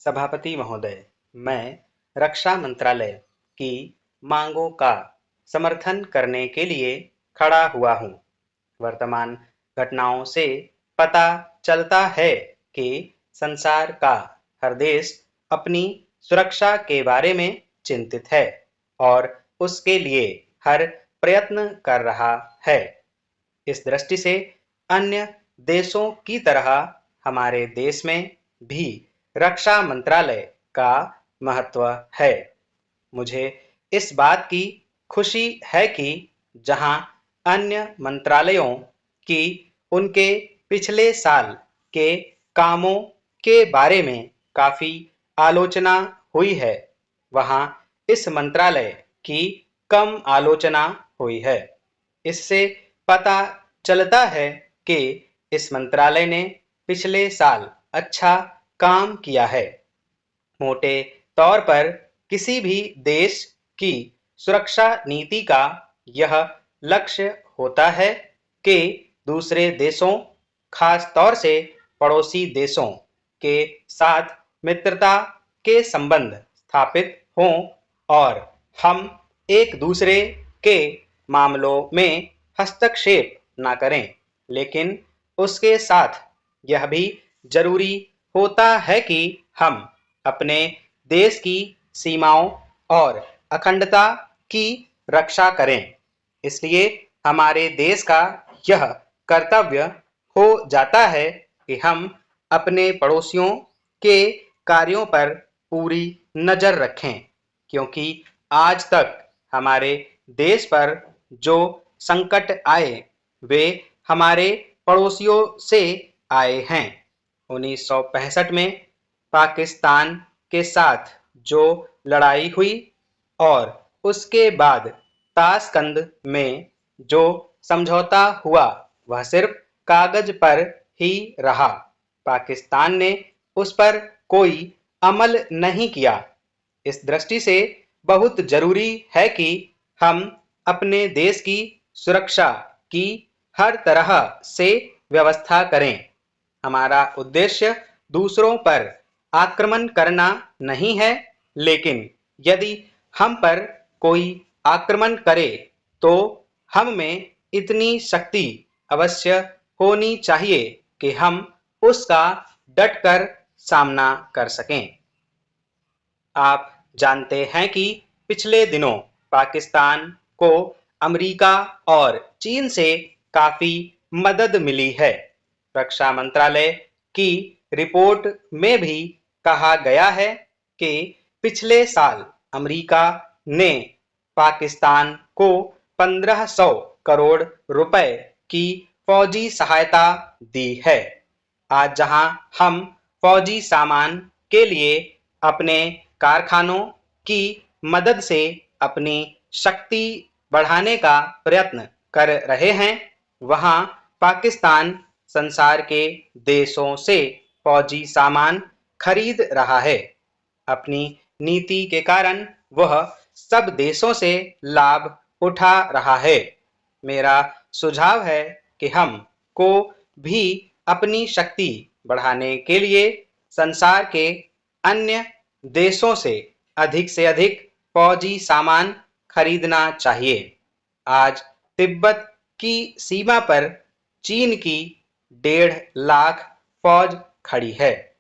सभापति महोदय, मैं रक्षा मंत्रालय की मांगों का समर्थन करने के लिए खड़ा हुआ हूँ। वर्तमान घटनाओं से पता चलता है कि संसार का हर देश अपनी सुरक्षा के बारे में चिंतित है और उसके लिए हर प्रयत्न कर रहा है। इस दृष्टि से अन्य देशों की तरह हमारे देश में भी रक्षा मंत्रालय का महत्व है। मुझे इस बात की खुशी है कि जहां अन्य मंत्रालयों की उनके पिछले साल के कामों के बारे में काफी आलोचना हुई है, वहां इस मंत्रालय की कम आलोचना हुई है। इससे पता चलता है कि इस मंत्रालय ने पिछले साल अच्छा काम किया है। मोटे तौर पर किसी भी देश की सुरक्षा नीति का यह लक्ष्य होता है कि दूसरे देशों, खास तौर से पड़ोसी देशों के साथ मित्रता के संबंध स्थापित हों और हम एक दूसरे के मामलों में हस्तक्षेप न करें। लेकिन उसके साथ यह भी जरूरी होता है कि हम अपने देश की सीमाओं और अखंडता की रक्षा करें। इसलिए हमारे देश का यह कर्तव्य हो जाता है कि हम अपने पड़ोसियों के कार्यों पर पूरी नजर रखें, क्योंकि आज तक हमारे देश पर जो संकट आए वे हमारे पड़ोसियों से आए हैं। 1965 में पाकिस्तान के साथ जो लड़ाई हुई और उसके बाद ताशकंद में जो समझौता हुआ वह सिर्फ कागज पर ही रहा। पाकिस्तान ने उस पर कोई अमल नहीं किया। इस दृष्टि से बहुत जरूरी है कि हम अपने देश की सुरक्षा की हर तरह से व्यवस्था करें। हमारा उद्देश्य दूसरों पर आक्रमण करना नहीं है, लेकिन यदि हम पर कोई आक्रमण करे तो हम में इतनी शक्ति अवश्य होनी चाहिए कि हम उसका डटकर सामना कर सकें। आप जानते हैं कि पिछले दिनों पाकिस्तान को अमेरिका और चीन से काफी मदद मिली है। रक्षा मंत्रालय की रिपोर्ट में भी कहा गया है कि पिछले साल अमेरिका ने पाकिस्तान को 1500 करोड़ रुपए की फौजी सहायता दी है। आज जहां हम फौजी सामान के लिए अपने कारखानों की मदद से अपनी शक्ति बढ़ाने का प्रयत्न कर रहे हैं, वहां पाकिस्तान संसार के देशों से फौजी सामान खरीद रहा है। अपनी नीति के कारण वह सब देशों से लाभ उठा रहा है। मेरा सुझाव है कि हम को भी अपनी शक्ति बढ़ाने के लिए संसार के अन्य देशों से अधिक फौजी सामान खरीदना चाहिए। आज तिब्बत की सीमा पर चीन की 1.5 लाख फौज खड़ी है।